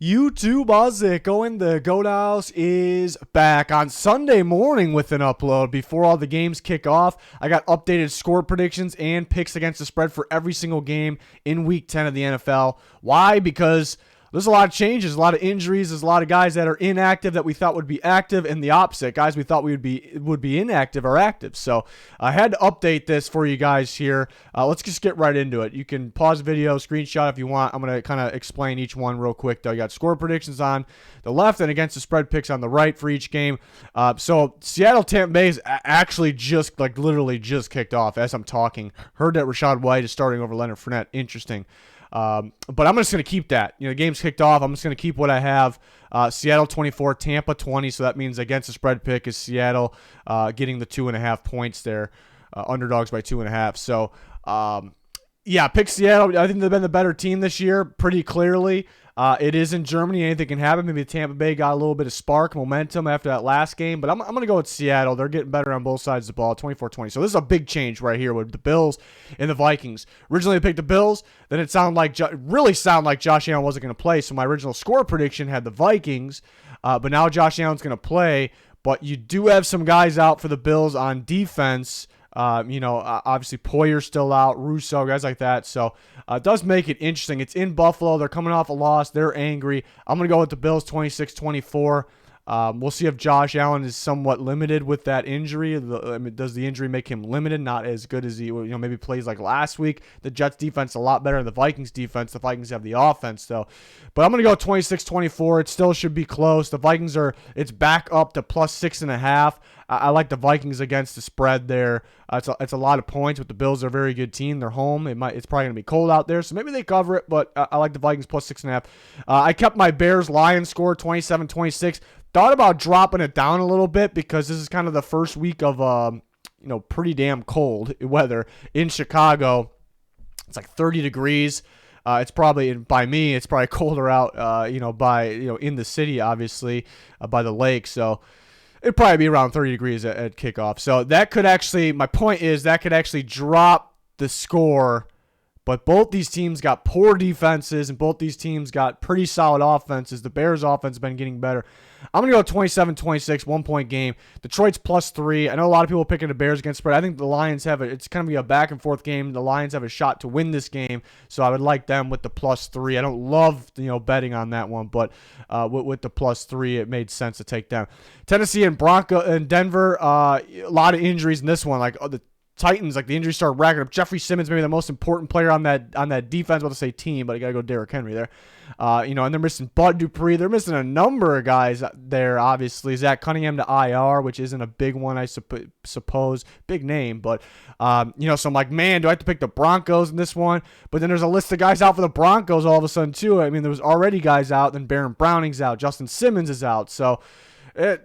YouTube, how's it going? The Goat House is back on Sunday morning with an upload before all the games kick off. I got updated score predictions and picks against the spread for every single game in Week 10 of the NFL. Why? Because there's a lot of changes, a lot of injuries. There's a lot of guys that are inactive that we thought would be active, and the opposite, guys we thought would be inactive are active. So I had to update this for you guys here. Let's just get right into it. You can pause the video, screenshot if you want. I'm going to kind of explain each one real quick, though. You got score predictions on the left and against the spread picks on the right for each game. So Seattle Tampa Bay is actually literally just kicked off as I'm talking. Heard that Rachaad White is starting over Leonard Fournette. Interesting. But I'm just going to keep that. The game's kicked off. I'm just going to keep what I have. Seattle 24, Tampa 20. So that means against the spread pick is Seattle getting the 2.5 points there. Underdogs by 2.5. So, yeah, pick Seattle. I think they've been the better team this year pretty clearly. It is in Germany. Anything can happen. Maybe Tampa Bay got a little bit of spark, momentum after that last game. But I'm going to go with Seattle. They're getting better on both sides of the ball, 24-20. So this is a big change right here with the Bills and the Vikings. Originally I picked the Bills. Then it really sounded like Josh Allen wasn't going to play. So my original score prediction had the Vikings. But now Josh Allen's going to play. But you do have some guys out for the Bills on defense. Obviously Poyer's still out, Russo, guys like that. So it does make it interesting. It's in Buffalo. They're coming off a loss. They're angry. I'm going to go with the Bills 26-24. We'll see if Josh Allen is somewhat limited with that injury. Does the injury make him limited? Not as good as he, maybe plays like last week. The Jets defense a lot better than the Vikings defense. The Vikings have the offense though. But I'm going to go 26-24. It still should be close. The Vikings it's back up to plus 6.5. I like the Vikings against the spread there. It's a lot of points, but the Bills are a very good team. They're home. It's probably going to be cold out there, so maybe they cover it, but I like the Vikings plus 6.5. I kept my Bears-Lions score 27-26. Thought about dropping it down a little bit because this is kind of the first week of pretty damn cold weather in Chicago. It's like 30 degrees. It's probably, by me, it's probably colder out, in the city, obviously, by the lake. So it'd probably be around 30 degrees at kickoff. So that could actually, my point is that could actually drop the score. But both these teams got poor defenses, and both these teams got pretty solid offenses. The Bears' offense has been getting better. I'm going to go 27-26, 1-point game. Detroit's plus 3. I know a lot of people are picking the Bears against spread. I think the Lions it's going to be a back-and-forth game. The Lions have a shot to win this game, so I would like them with the plus 3. I don't love betting on that one, but with the plus 3, it made sense to take them. Tennessee and Denver, a lot of injuries in this one. Like the Titans, the injuries start racking up. Jeffrey Simmons, maybe the most important player on that defense. I want to say team, but I got to go Derrick Henry there. And they're missing Bud Dupree. They're missing a number of guys there, obviously. Zach Cunningham to IR, which isn't a big one, I suppose. Big name, but, so I'm like, man, do I have to pick the Broncos in this one? But then there's a list of guys out for the Broncos all of a sudden, too. I mean, there was already guys out. Then Baron Browning's out. Justin Simmons is out. So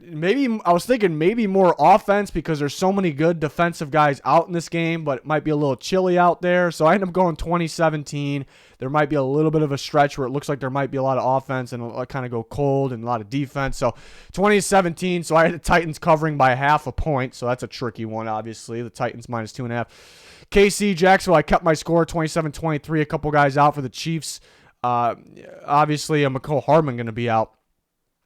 maybe I was thinking maybe more offense because there's so many good defensive guys out in this game, but it might be a little chilly out there. So I end up going 2017. There might be a little bit of a stretch where it looks like there might be a lot of offense and it'll kind of go cold and a lot of defense. So 2017. So I had the Titans covering by 0.5 point. So that's a tricky one, obviously. The Titans minus 2.5. KC, Jacksonville, I kept my score 27-23. A couple guys out for the Chiefs. Obviously, McCole Hardman going to be out.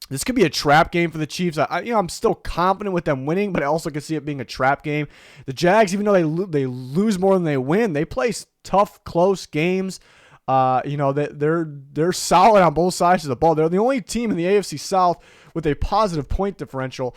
This could be a trap game for the Chiefs. I'm still confident with them winning, but I also can see it being a trap game. The Jags, even though they lose more than they win, they play tough, close games. They're solid on both sides of the ball. They're the only team in the AFC South with a positive point differential,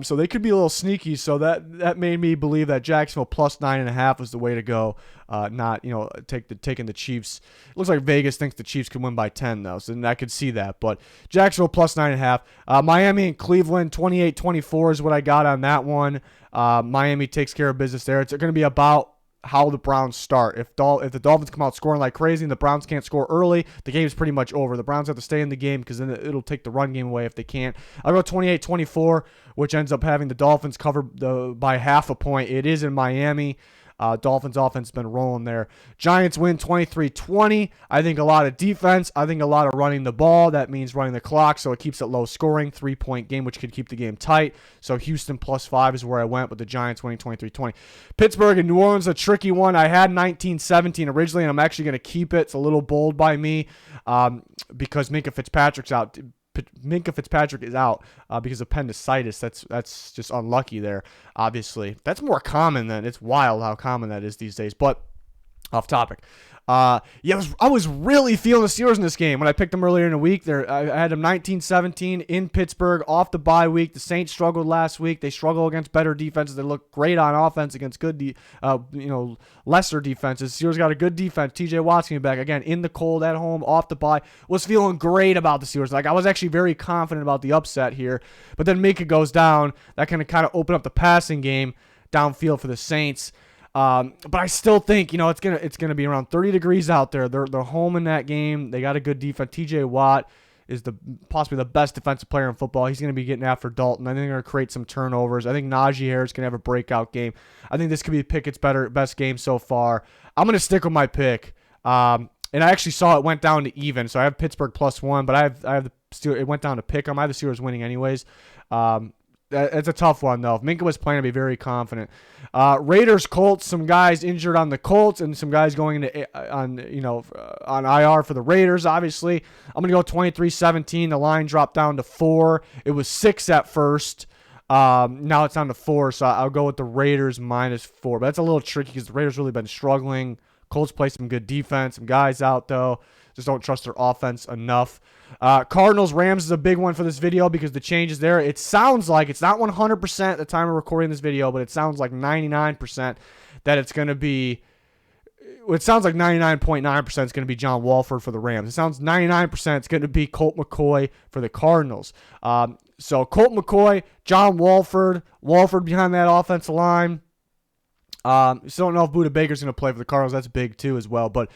so they could be a little sneaky. So that made me believe that Jacksonville plus 9.5 was the way to go. Not taking the Chiefs. It looks like Vegas thinks the Chiefs can win by 10 though, so I could see that. But Jacksonville plus 9.5. Miami and Cleveland 28-24 is what I got on that one. Miami takes care of business there. It's going to be about how the Browns start. If the Dolphins come out scoring like crazy and the Browns can't score early, the game's pretty much over. The Browns have to stay in the game because then it'll take the run game away if they can't. I'll go 28-24, which ends up having the Dolphins covered by 0.5 point. It is in Miami. Dolphins offense has been rolling there. Giants win 23-20. I think a lot of defense. I think a lot of running the ball. That means running the clock, so it keeps it low scoring. 3-point game, which could keep the game tight. So Houston +5 is where I went with the Giants winning 23-20. Pittsburgh and New Orleans, a tricky one. I had 19-17 originally, and I'm actually going to keep it. It's a little bold by me because Minkah Fitzpatrick's out. Minkah Fitzpatrick is out because of appendicitis. That's just unlucky there, obviously. That's more common than, it's wild how common that is these days. But off topic. I was really feeling the Steelers in this game when I picked them earlier in the week. I had them 19-17 in Pittsburgh off the bye week. The Saints struggled last week. They struggle against better defenses. They look great on offense against good, lesser defenses. Steelers got a good defense. T.J. Watt's coming back again in the cold at home off the bye. Was feeling great about the Steelers. Like I was actually very confident about the upset here. But then Minkah goes down. That can kind of open up the passing game downfield for the Saints. But I still think, it's gonna be around 30 degrees out there. They're home in that game. They got a good defense. T.J. Watt is possibly the best defensive player in football. He's gonna be getting after Dalton. I think they're gonna create some turnovers. I think Najee Harris gonna have a breakout game. I think this could be Pickett's best game so far. I'm gonna stick with my pick. And I actually saw it went down to even, so I have Pittsburgh +1, but I have the Steelers. It went down to pick 'em. I have the Steelers winning anyways. It's a tough one, though. If Minkah was playing, I'd be very confident. Raiders, Colts, some guys injured on the Colts and some guys going on IR for the Raiders, obviously. I'm going to go 23-17. The line dropped down to 4. It was 6 at first. Now it's down to 4, so I'll go with the Raiders -4. But that's a little tricky because the Raiders really been struggling. Colts play some good defense. Some guys out, though. Just don't trust their offense enough. Cardinals, Rams is a big one for this video because the changes there. It sounds like, it's not 100% at the time of recording this video, but it sounds like 99% that it's going to be, it sounds like 99.9% is going to be John Wolford for the Rams. It sounds 99% it's going to be Colt McCoy for the Cardinals. So Colt McCoy, John Wolford behind that offensive line. Still don't know if Budda Baker's going to play for the Cardinals. That's big too as well. But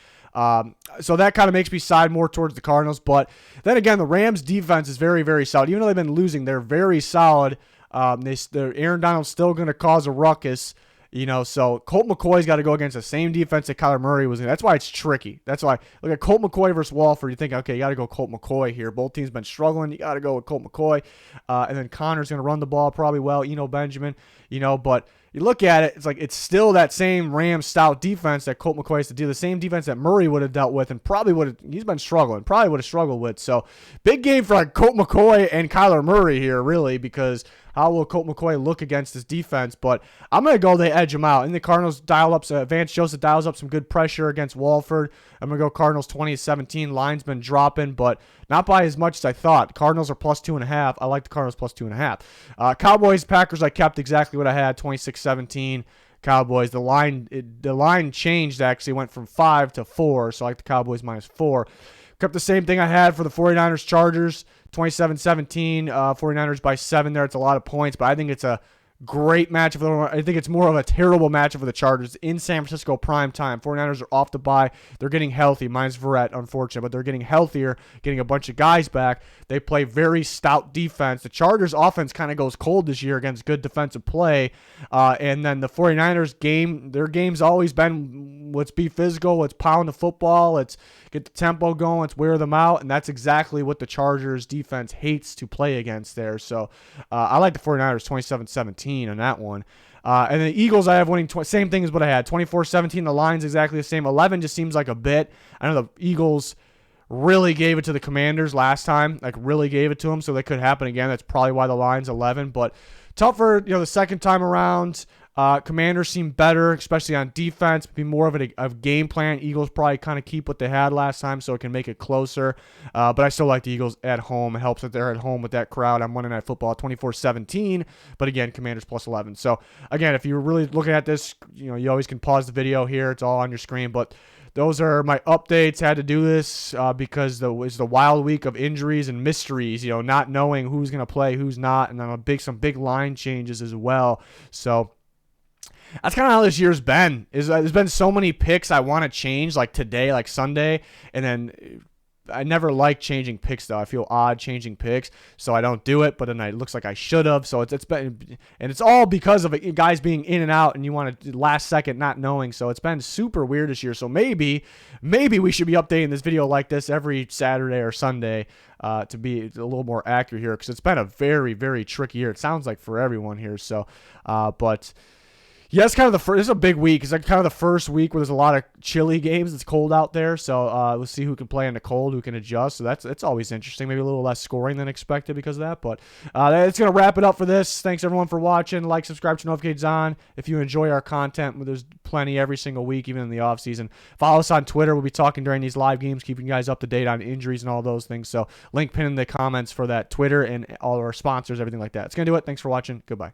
so that kind of makes me side more towards the Cardinals. But then again, the Rams defense is very, very solid. Even though they've been losing, they're very solid. Aaron Donald's still going to cause a ruckus. So Colt McCoy's got to go against the same defense that Kyler Murray was in. That's why it's tricky. That's why, look at Colt McCoy versus Wolford. You think, okay, you got to go Colt McCoy here. Both teams been struggling. You got to go with Colt McCoy. And then Connor's going to run the ball probably well. Benjamin, but you look at it, it's like it's still that same Rams stout defense that Colt McCoy has to deal, the same defense that Murray would have dealt with and probably he's been struggling, probably would have struggled with. So big game for Colt McCoy and Kyler Murray here, really, because how will Colt McCoy look against this defense? But I'm going to go they edge him out. And the Cardinals Vance Joseph dials up some good pressure against Wolford. I'm going to go Cardinals 20-17. Line's been dropping, but not by as much as I thought. Cardinals are +2.5. I like the Cardinals +2.5. Cowboys, Packers, I kept exactly what I had, 26-17. Cowboys. The line changed, actually. Went from 5 to 4, so I like the Cowboys -4. Kept the same thing I had for the 49ers, Chargers, 27-17. 49ers by 7 there. It's a lot of points, but I think it's a great matchup. I think it's more of a terrible matchup for the Chargers in San Francisco prime time. 49ers are off the bye. They're getting healthy. Mine's Verrett, unfortunate, but they're getting healthier, getting a bunch of guys back. They play very stout defense. The Chargers offense kind of goes cold this year against good defensive play. And then the 49ers their game's always been, let's be physical, let's pound the football, let's get the tempo going, let's wear them out. And that's exactly what the Chargers defense hates to play against there. So I like the 49ers 27-17 on that one. And the Eagles, I have winning, same thing as what I had, 24-17. The line's exactly the same. 11 just seems like a bit. I know the Eagles really gave it to the Commanders last time, really gave it to them, so that could happen again. That's probably why the line's 11. But tougher, the second time around. Commanders seem better, especially on defense. Be more of a game plan. Eagles probably kind of keep what they had last time, so it can make it closer. But I still like the Eagles at home. It helps that they're at home with that crowd on Monday Night Football, 24-17. But again, Commanders +11. So again, if you're really looking at this, you always can pause the video here. It's all on your screen. But those are my updates. Had to do this because it's the wild week of injuries and mysteries. Not knowing who's going to play, who's not, and then some big line changes as well. So that's kind of how this year's been. There's been so many picks I want to change, like today, like Sunday, and then I never like changing picks though. I feel odd changing picks, so I don't do it. But then it looks like I should have. So it's been, and it's all because of guys being in and out, and you want to last second not knowing. So it's been super weird this year. So maybe we should be updating this video like this every Saturday or Sunday to be a little more accurate here, because it's been a very, very tricky year. It sounds like for everyone here. So, but. Yeah, it's kind of the first. This is a big week. It's like kind of the first week where there's a lot of chilly games. It's cold out there, so we'll see who can play in the cold, who can adjust. So that's always interesting. Maybe a little less scoring than expected because of that. But that's gonna wrap it up for this. Thanks everyone for watching. Like, subscribe, turn notifications on. If you enjoy our content, there's plenty every single week, even in the off season. Follow us on Twitter. We'll be talking during these live games, keeping you guys up to date on injuries and all those things. So link pinned in the comments for that Twitter and all our sponsors, everything like that. It's gonna do it. Thanks for watching. Goodbye.